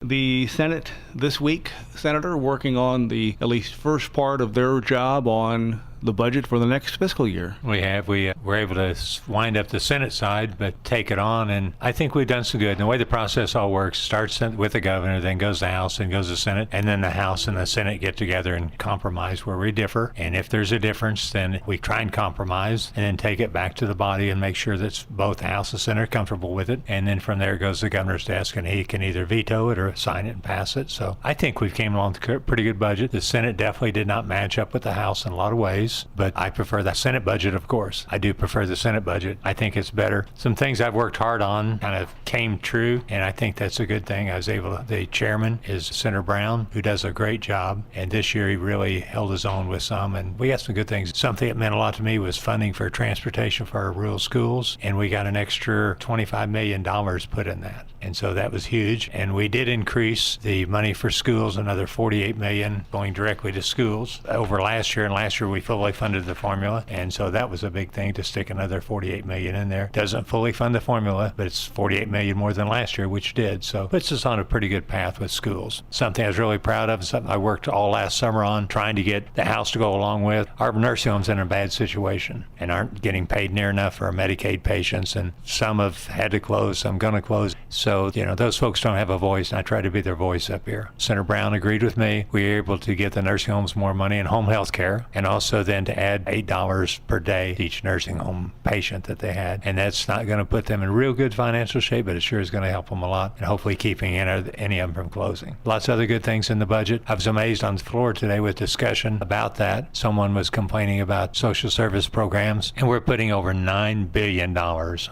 the Senate this week, Senator, working on the at least first part of their job on the budget for the next fiscal year. We have. We were able to wind up the Senate side, but take it on, and I think we've done some good. And the way the process all works, starts with the governor, then goes to the House, and goes to the Senate, and then the House and the Senate get together and compromise where we differ. And if there's a difference, then we try and compromise, and then take it back to the body and make sure that both the House and Senate are comfortable with it. And then from there it goes to the governor's desk, and he can either veto it or sign it and pass it. So I think we've came along with a pretty good budget. The Senate definitely did not match up with the House in a lot of ways, but I prefer the Senate budget, of course. I do prefer the Senate budget. I think it's better. Some things I've worked hard on kind of came true, and I think that's a good thing. The chairman is Senator Brown, who does a great job, and this year he really held his own with some, and we got some good things. Something that meant a lot to me was funding for transportation for our rural schools, and we got an extra $25 million put in that. And so that was huge. And we did increase the money for schools, another $48 million going directly to schools over last year. And last year we fully funded the formula. And so that was a big thing to stick another $48 million in there. Doesn't fully fund the formula, but it's $48 million more than last year, which did. So puts us on a pretty good path with schools. Something I was really proud of, something I worked all last summer on, trying to get the House to go along with. Our nursing homes in a bad situation and aren't getting paid near enough for our Medicaid patients. And some have had to close, some going to close. So, those folks don't have a voice, and I try to be their voice up here. Senator Brown agreed with me. We were able to get the nursing homes more money in home health care, and also then to add $8 per day to each nursing home patient that they had. And that's not going to put them in real good financial shape, but it sure is going to help them a lot, and hopefully keeping any of them from closing. Lots of other good things in the budget. I was amazed on the floor today with discussion about that. Someone was complaining about social service programs, and we're putting over $9 billion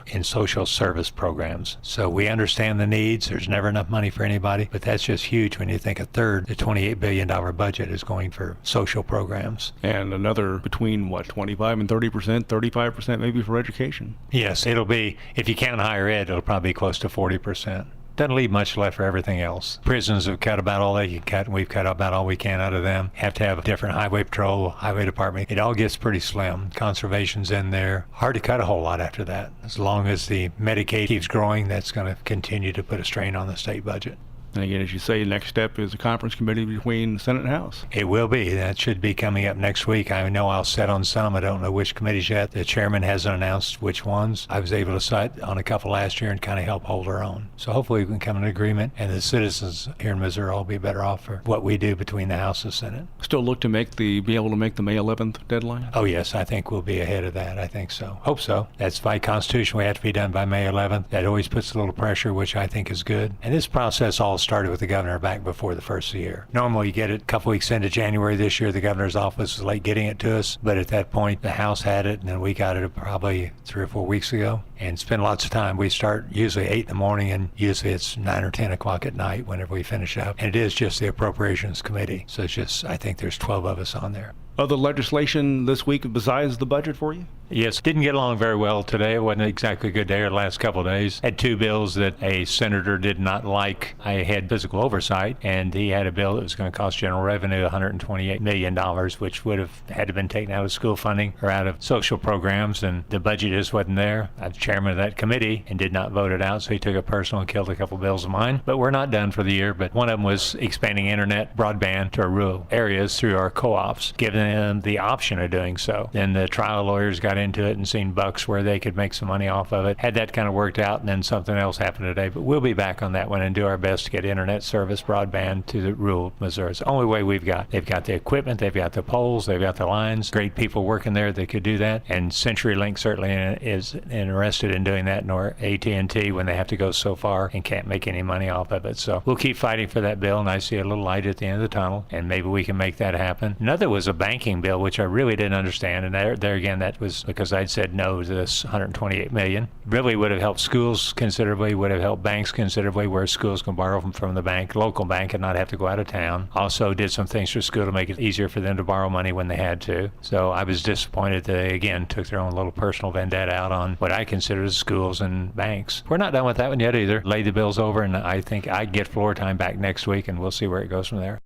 in social service programs. So we understand the needs. There's never enough money for anybody, but that's just huge when you think a third, the $28 billion budget is going for social programs. And another between 25 and 30%, 35% maybe for education. Yes, it'll be, if you count higher ed, it'll probably be close to 40%. Doesn't leave much left for everything else. Prisons have cut about all they can cut, and we've cut about all we can out of them. Have to have a different highway patrol, highway department. It all gets pretty slim. Conservation's in there. Hard to cut a whole lot after that. As long as the Medicaid keeps growing, that's going to continue to put a strain on the state budget. And again, as you say, next step is a conference committee between Senate and House. It will be. That should be coming up next week. I know I'll sit on some. I don't know which committees yet. The chairman hasn't announced which ones. I was able to sit on a couple last year and kind of help hold our own. So hopefully we can come to an agreement, and the citizens here in Missouri will be better off for what we do between the House and Senate. Still look to be able to make the May 11th deadline? Oh, yes. I think we'll be ahead of that. I think so. Hope so. That's by Constitution. We have to be done by May 11th. That always puts a little pressure, which I think is good. And this process all started with the governor back before the first of the year. Normally you get it a couple weeks into January. This year the governor's office was late getting it to us, but at that point the House had it, and then we got it probably 3 or 4 weeks ago, and spend lots of time. We start usually 8 in the morning, and usually it's 9 or 10 o'clock at night whenever we finish up, and it is just the Appropriations Committee. So it's just, I think there's 12 of us on there. Other legislation this week besides the budget for you? Yes, didn't get along very well today. It wasn't exactly a good day or the last couple of days. Had 2 bills that a senator did not like. I had physical oversight, and he had a bill that was going to cost general revenue $128 million, which would have had to been taken out of school funding or out of social programs, and the budget just wasn't there. I'm chairman of that committee and did not vote it out, so he took it personal and killed a couple bills of mine. But we're not done for the year, but one of them was expanding internet broadband to our rural areas through our co-ops, giving them the option of doing so. Then the trial lawyers got into it and seen bucks where they could make some money off of it. Had that kind of worked out, and then something else happened today. But we'll be back on that one and do our best to get internet service broadband to the rural Missouri. It's the only way we've got. They've got the equipment, they've got the poles, they've got the lines, great people working there that could do that. And CenturyLink certainly is interested in doing that, nor AT&T when they have to go so far and can't make any money off of it. So we'll keep fighting for that bill, and I see a little light at the end of the tunnel, and maybe we can make that happen. Another was a banking bill, which I really didn't understand, and there again, that was because I'd said no to this $128 million. Really would have helped schools considerably, would have helped banks considerably, where schools can borrow from the bank, local bank, and not have to go out of town. Also did some things for school to make it easier for them to borrow money when they had to. So I was disappointed that they, again, took their own little personal vendetta out on what I consider as schools and banks. We're not done with that one yet either. Lay the bills over, and I think I get floor time back next week, and we'll see where it goes from there.